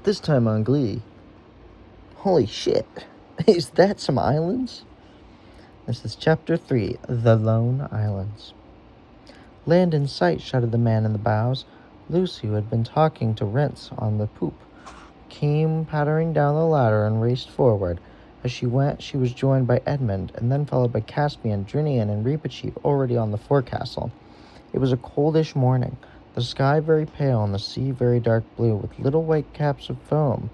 This time on Glee. Holy shit, is that some islands? This is Chapter 3, The Lone Islands. Land in sight, shouted the man in the bows. Lucy, who had been talking to Rents on the poop, came pattering down the ladder and raced forward. As she went, she was joined by Edmund, and then followed by Caspian, Drinian, and Reepicheep already on the forecastle. It was a coldish morning, the sky very pale and the sea very dark blue, with little white caps of foam,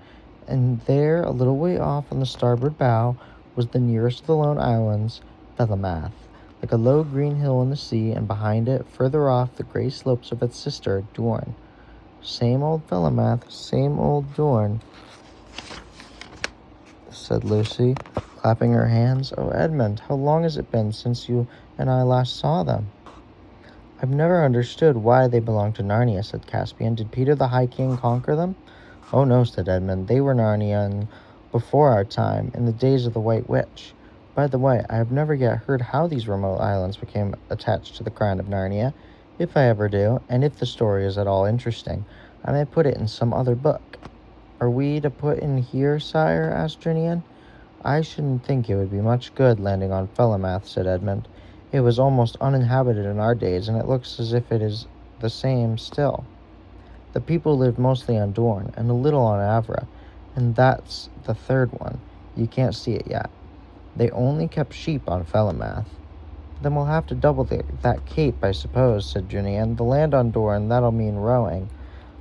and there, a little way off on the starboard bow, was the nearest of the lone islands, Felemath, like a low green hill in the sea, and behind it, further off, the grey slopes of its sister, Dorn. Same old Felemath, same old Dorn, said Lucy, clapping her hands. Oh, Edmund, how long has it been since you and I last saw them? I've never understood why they belong to Narnia, said Caspian. Did Peter the High King conquer them? Oh, no, said Edmund. They were Narnian before our time, in the days of the White Witch. By the way, I have never yet heard how these remote islands became attached to the crown of Narnia. If I ever do, and if the story is at all interesting, I may put it in some other book. Are we to put in here, sire? Asked Drinian. I shouldn't think it would be much good landing on Felemath, said Edmund. It was almost uninhabited in our days, and it looks as if it is the same still. The people lived mostly on Dorn, and a little on Avra, and that's the third one. You can't see it yet. They only kept sheep on Felemath. Then we'll have to double that cape, I suppose, said Drinian. The land on Dorn, that'll mean rowing.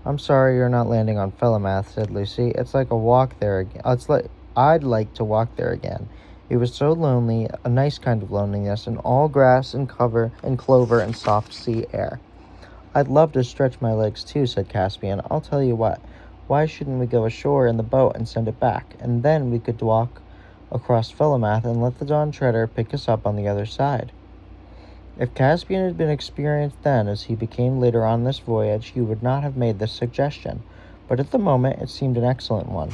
I'm sorry you're not landing on Felemath, said Lucy. It's like a walk there again. I'd like to walk there again. It was so lonely, a nice kind of loneliness, and all grass and cover and clover and soft sea air. I'd love to stretch my legs too, said Caspian. I'll tell you what, why shouldn't we go ashore in the boat and send it back, and then we could walk across Felemath and let the Dawn Treader pick us up on the other side. If Caspian had been experienced then as he became later on this voyage, he would not have made this suggestion, but at the moment it seemed an excellent one.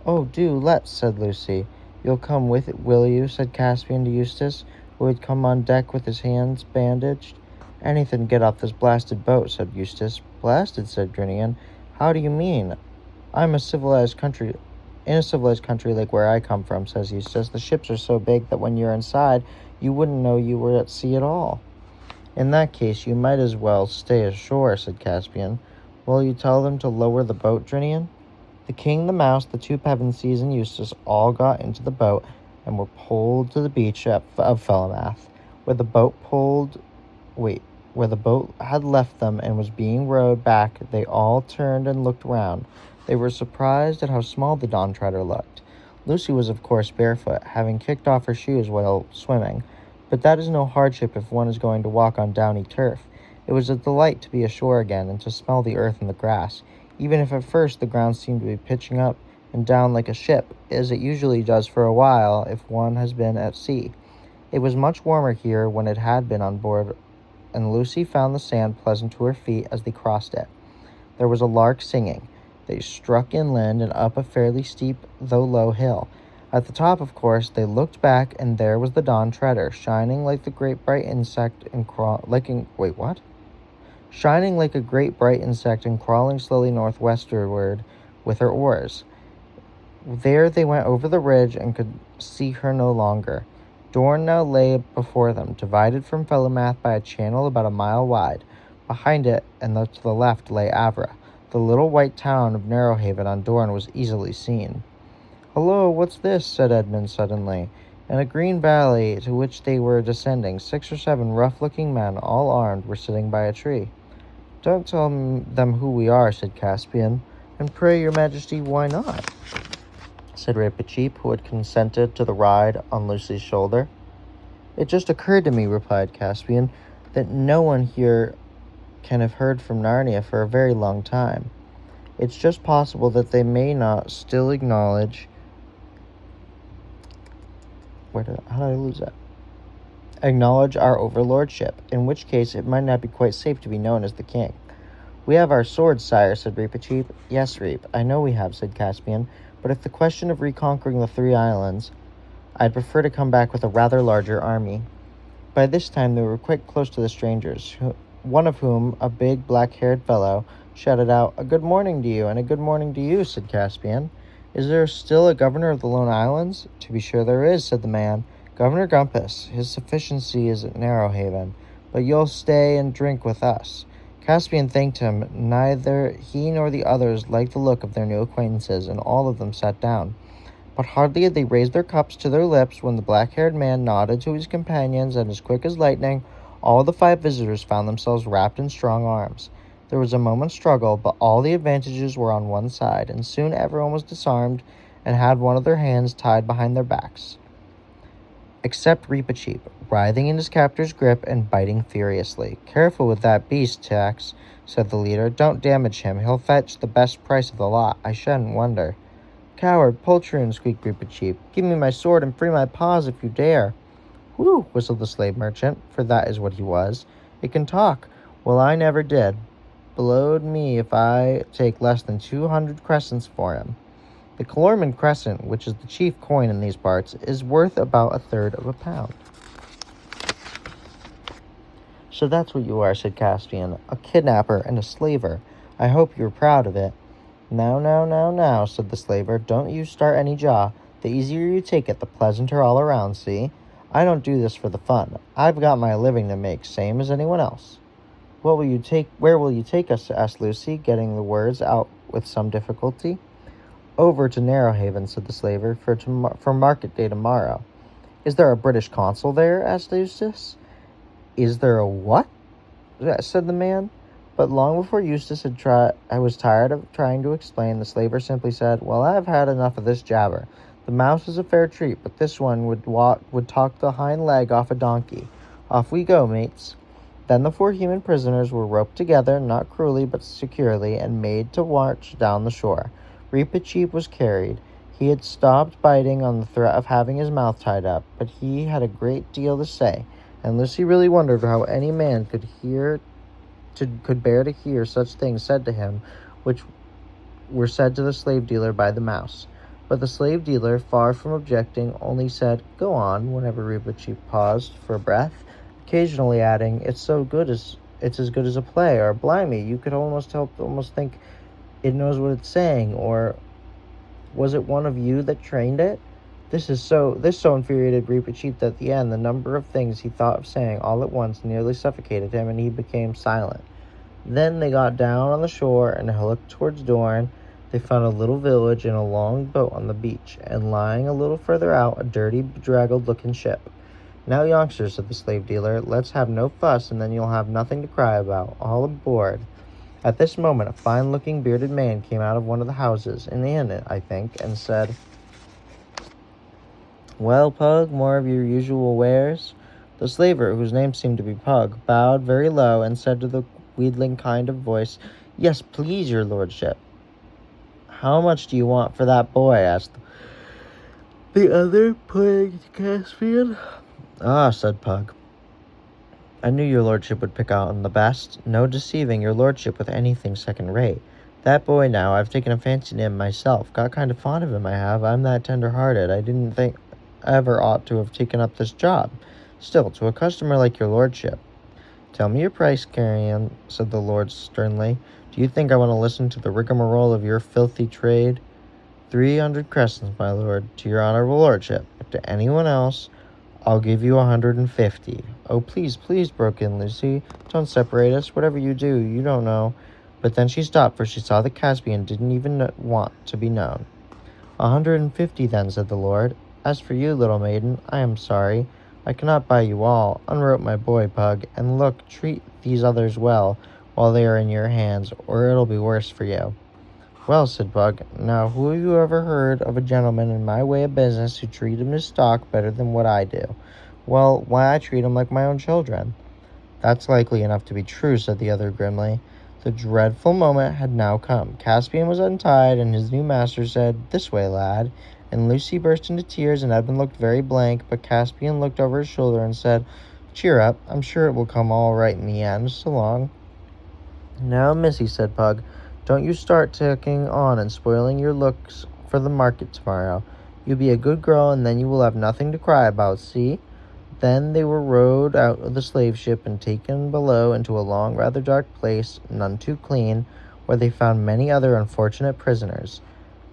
Oh, do let's, said Lucy. You'll come with it, will you? Said Caspian to Eustace, who had come on deck with his hands bandaged. Anything to get off this blasted boat, said Eustace. Blasted, said Drinian. How do you mean? In a civilized country like where I come from, says Eustace. The ships are so big that when you're inside, you wouldn't know you were at sea at all. In that case, you might as well stay ashore, said Caspian. Will you tell them to lower the boat, Drinian? The king, the mouse, the two Pevensies, and Eustace all got into the boat and were pulled to the beach of Felemath, where the boat had left them and was being rowed back. They all turned and looked round. They were surprised at how small the Dawn Treader looked. Lucy was, of course, barefoot, having kicked off her shoes while swimming, but that is no hardship if one is going to walk on downy turf. It was a delight to be ashore again and to smell the earth and the grass, even if at first the ground seemed to be pitching up and down like a ship, as it usually does for a while if one has been at sea. It was much warmer here when it had been on board, and Lucy found the sand pleasant to her feet as they crossed it. There was a lark singing. They struck inland and up a fairly steep, though low hill. At the top, of course, they looked back, and there was the Dawn Treader, shining like a great bright insect and crawling slowly northwestward with her oars. There they went over the ridge and could see her no longer. Dorn now lay before them, divided from Felemath by a channel about a mile wide. Behind it, and to the left, lay Avra. The little white town of Narrowhaven on Dorn was easily seen. Hello, what's this? Said Edmund suddenly. In a green valley to which they were descending, 6 or 7 rough-looking men, all armed, were sitting by a tree. Don't tell them who we are, said Caspian. And pray, your majesty, why not? Said Reepicheep, who had consented to the ride on Lucy's shoulder. It just occurred to me, replied Caspian, that no one here can have heard from Narnia for a very long time. It's just possible that they may not still acknowledge... acknowledge our overlordship, in which case it might not be quite safe to be known as the king. We have our swords, sire, said Reepicheep. Yes, Reep, I know we have, said Caspian, but if the question of reconquering the 3 islands, I'd prefer to come back with a rather larger army. By this time they were quite close to the strangers, one of whom, a big black-haired fellow, shouted out, "A good morning to you, and a good morning to you," said Caspian. "Is there still a governor of the Lone Islands?" "To be sure there is," said the man. "Governor Gumpus. His sufficiency is at Narrow Haven, but you'll stay and drink with us." Caspian thanked him. Neither he nor the others liked the look of their new acquaintances, and all of them sat down. But hardly had they raised their cups to their lips when the black-haired man nodded to his companions, and as quick as lightning, all the 5 visitors found themselves wrapped in strong arms. There was a moment's struggle, but all the advantages were on one side, and soon everyone was disarmed and had one of their hands tied behind their backs. Except Reepicheep, writhing in his captor's grip and biting furiously. "Careful with that beast, Tex," said the leader. "Don't damage him. He'll fetch the best price of the lot. I shouldn't wonder." "Coward, poltroon," squeaked Reepicheep. "Give me my sword and free my paws if you dare." "Whew," whistled the slave merchant, for that is what he was. "It can talk. Well, I never did. Blowed me if I take less than 200 crescents for him." The Calorman crescent, which is the chief coin in these parts, is worth about 1/3 of a pound. "So that's what you are," said Caspian, "a kidnapper and a slaver. I hope you're proud of it." Now, said the slaver. "Don't you start any jaw. The easier you take it, the pleasanter all around, see? I don't do this for the fun. I've got my living to make, same as anyone else." Where will you take us?" asked Lucy, getting the words out with some difficulty. "Over to Narrow Haven," said the slaver, for market day tomorrow." "Is there a British consul there?" asked Eustace. "Is there a what?" said the man. But long before Eustace was tired of trying to explain, the slaver simply said, "Well, I've had enough of this jabber. The mouse is a fair treat, but this one would talk the hind leg off a donkey. Off we go, mates." Then the 4 human prisoners were roped together, not cruelly but securely, and made to march down the shore. Reepicheep was carried. He had stopped biting on the threat of having his mouth tied up, but he had a great deal to say, and Lucy really wondered how any man could bear to hear such things said to him, which were said to the slave dealer by the mouse. But the slave dealer, far from objecting, only said, "Go on," whenever Reepicheep paused for breath, occasionally adding, it's as good as a play," or "Blimey, you could almost think it knows what it's saying," or "Was it one of you that trained it?" This so infuriated Reepicheep that at the end the number of things he thought of saying all at once nearly suffocated him, and he became silent. Then they got down on the shore and looked towards Dorne. They found a little village and a long boat on the beach, and lying a little further out, a dirty, bedraggled-looking ship. "Now, youngsters," said the slave dealer, "let's have no fuss, and then you'll have nothing to cry about. All aboard." At this moment, a fine-looking bearded man came out of one of the houses, an inn, I think, and said, "Well, Pug, more of your usual wares?" The slaver, whose name seemed to be Pug, bowed very low and said to the wheedling kind of voice, "Yes, please, your lordship." "How much do you want for that boy?" asked the other, pointing to Caspian. "Ah," said Pug, "I knew your lordship would pick out on the best. No deceiving your lordship with anything second-rate. That boy now, I've taken a fancy to him myself. Got kind of fond of him, I have. I'm that tender-hearted. I didn't think I ever ought to have taken up this job. Still, to a customer like your lordship—" "Tell me your price, carrion," said the lord sternly. "Do you think I want to listen to the rigmarole of your filthy trade?" 300 crescents, my lord, to your honorable lordship. If to anyone else, I'll give you 150. "Oh, please, please," broke in Lucy. "Don't separate us. Whatever you do, you don't know." But then she stopped, for she saw that Caspian didn't even want to be known. 150 then," said the lord. "As for you, little maiden, I am sorry. I cannot buy you all. Unrope my boy, Pug, and look, treat these others well while they are in your hands, or it'll be worse for you." "Well," said Pug, "now who have you ever heard of a gentleman in my way of business who treated his stock better than what I do?" "Well, why, I treat 'em like my own children." "That's likely enough to be true," said the other grimly. The dreadful moment had now come. Caspian was untied, and his new master said, "This way, lad." And Lucy burst into tears, and Edmund looked very blank, but Caspian looked over his shoulder and said, "Cheer up, I'm sure it will come all right in the end. So long." "Now, missy," said Pug, "don't you start taking on and spoiling your looks for the market tomorrow. You be a good girl, and then you will have nothing to cry about, see?" Then they were rowed out of the slave ship and taken below into a long, rather dark place, none too clean, where they found many other unfortunate prisoners.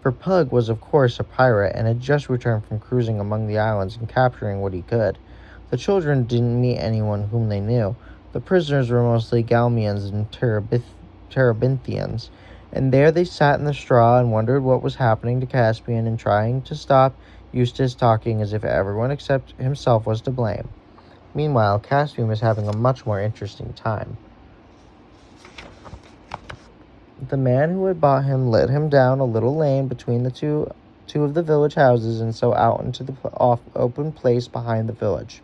For Pug was of course a pirate, and had just returned from cruising among the islands and capturing what he could. The children didn't meet anyone whom they knew. The prisoners were mostly Galmians and Terabinthians, and there they sat in the straw and wondered what was happening to Caspian, and trying to stop Eustace talking as if everyone except himself was to blame. Meanwhile, Caspian was having a much more interesting time. The man who had bought him led him down a little lane between the two of the village houses, and so out into the open place behind the village.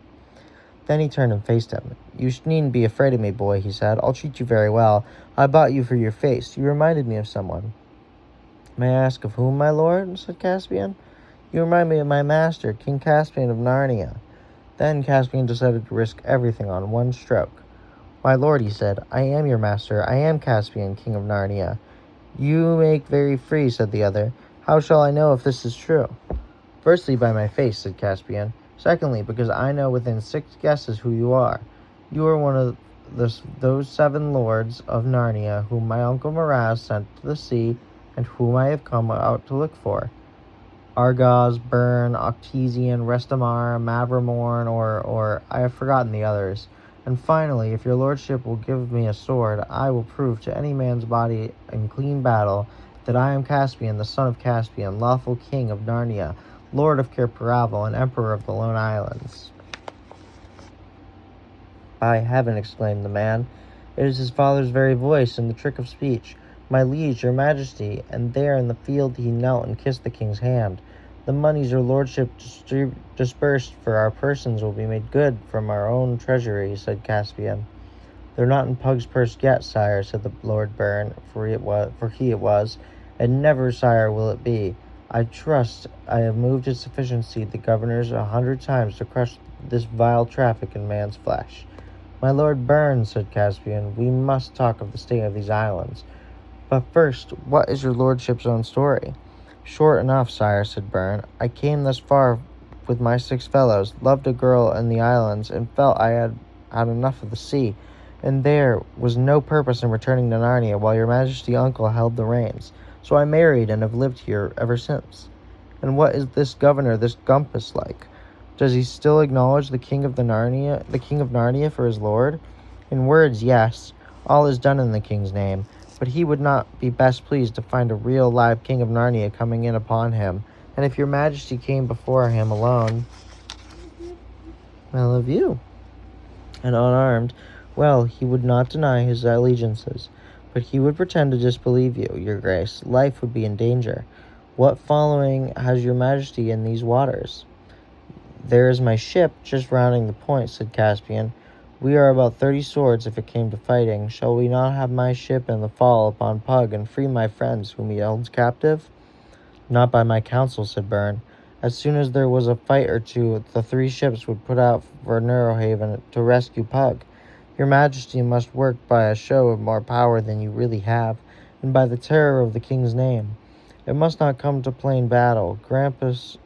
Then he turned and faced him. "You needn't be afraid of me, boy," he said. "I'll treat you very well. I bought you for your face. You reminded me of someone." "May I ask of whom, my lord?" said Caspian. "You remind me of my master, King Caspian of Narnia." Then Caspian decided to risk everything on one stroke. "My lord," he said, "I am your master. I am Caspian, King of Narnia." "You make very free," said the other. "How shall I know if this is true?" "Firstly, by my face," said Caspian. "Secondly, because I know within 6 guesses who you are. You are one of those 7 lords of Narnia whom my uncle Miraz sent to the sea, and whom I have come out to look for. Argos, Byrne, Octesian, Restamar, Mavramorn, or I have forgotten the others. And finally, if your lordship will give me a sword, I will prove to any man's body in clean battle that I am Caspian, the son of Caspian, lawful king of Narnia, lord of Cair Paravel, and emperor of the Lone Islands." "By heaven," exclaimed the man, "it is his father's very voice and the trick of speech. My liege, your majesty," and there in the field he knelt and kissed the king's hand. "The moneys your lordship disbursed for our persons will be made good from our own treasury," said Caspian. "They're not in Pug's purse yet, sire," said the Lord Byrne, for he it was, "and never, sire, will it be. I trust I have moved his sufficiency the governors 100 times to crush this vile traffic in man's flesh." "My Lord Byrne," said Caspian, "we must talk of the state of these islands. But first, what is your lordship's own story?" "Short enough, sire," said Byrne. "I came thus far with my 6 fellows, loved a girl in the islands, and felt I had had enough of the sea, and there was no purpose in returning to Narnia while your majesty uncle held the reins. So I married and have lived here ever since." "And what is this governor, this Grumpus, like? Does he still acknowledge the king of Narnia for his lord?" "In words, yes. All is done in the king's name. But he would not be best pleased to find a real live king of Narnia coming in upon him. And if your majesty came before him alone, well, of you, and unarmed, well, he would not deny his allegiances. But he would pretend to disbelieve you, your grace. Life would be in danger. What following has your majesty in these waters?" "There is my ship, just rounding the point," said Caspian. "We are about 30 swords if it came to fighting. Shall we not have my ship in the fall upon Pug, and free my friends whom he holds captive?" "Not by my counsel," said Byrne. "As soon as there was a fight or two, the 3 ships would put out for Narrowhaven to rescue Pug. Your majesty must work by a show of more power than you really have, and by the terror of the king's name. It must not come to plain battle. Grumpus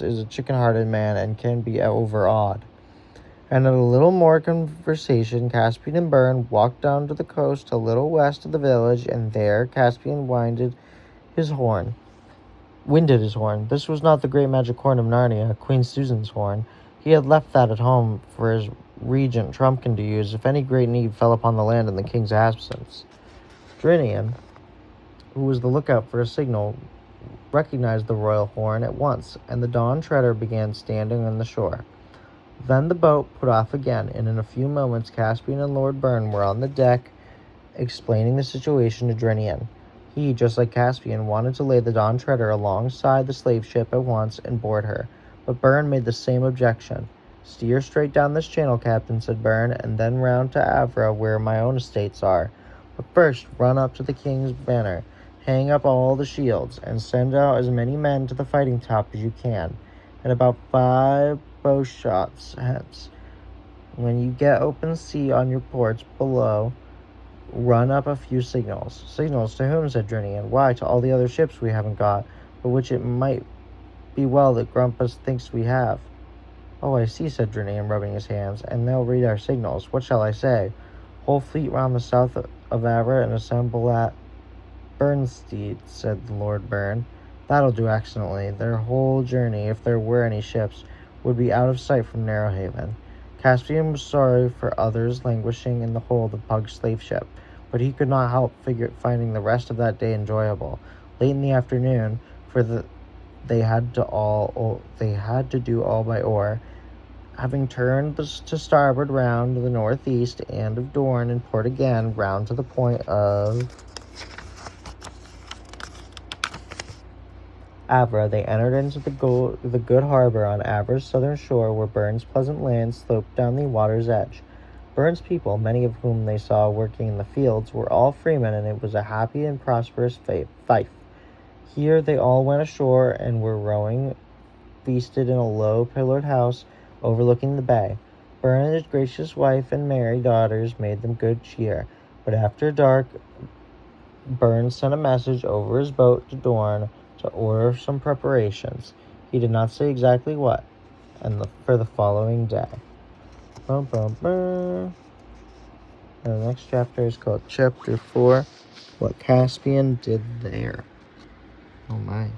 is a chicken-hearted man and can be overawed." And at a little more conversation, Caspian and Byrne walked down to the coast a little west of the village, and there Caspian winded his horn. This was not the great magic horn of Narnia, Queen Susan's horn. He had left that at home for his regent Trumpkin to use if any great need fell upon the land in the king's absence. Drinian, who was the lookout for a signal, recognized the royal horn at once, and the Dawn Treader began standing on the shore. Then the boat put off again, and in a few moments Caspian and Lord Byrne were on the deck explaining the situation to Drinian. He, just like Caspian, wanted to lay the Dawn Treader alongside the slave ship at once and board her, but Byrne made the same objection. "Steer straight down this channel, Captain," said Byrne, "and then round to Avra, where my own estates are. But first, run up to the king's banner, hang up all the shields, and send out as many men to the fighting top as you can, and about 5 bow shots hence. When you get open sea on your ports below, run up a few signals." "Signals to whom?" said Drinian. "Why, to all the other ships we haven't got, but which it might be well that Grumpus thinks we have." Oh, I see, said Drinane, rubbing his hands. And they'll read our signals. What shall I say? Whole fleet round the south of Avra and assemble at Burnstead, said Lord Byrne. That'll do excellently. Their whole journey, if there were any ships, would be out of sight from Narrowhaven. Caspian was sorry for others languishing in the hold of Pug's slave ship, but he could not help finding the rest of that day enjoyable. Late in the afternoon, they had to do all by oar. Having turned to starboard round to the northeast and of Dorne and port again round to the point of Avra, they entered into the good harbor on Avra's southern shore, where Byrne's pleasant land sloped down the water's edge. Byrne's people, many of whom they saw working in the fields, were all freemen, and it was a happy and prosperous fief. Here they all went ashore and were rowing, feasted in a low pillared house overlooking the bay. Byrne and his gracious wife and merry daughters made them good cheer, but after dark Byrne sent a message over his boat to Dorne to order some preparations. He did not say exactly what, for the following day. Bum, bum, bum. And the next chapter is called Chapter 4, What Caspian Did There. Oh my.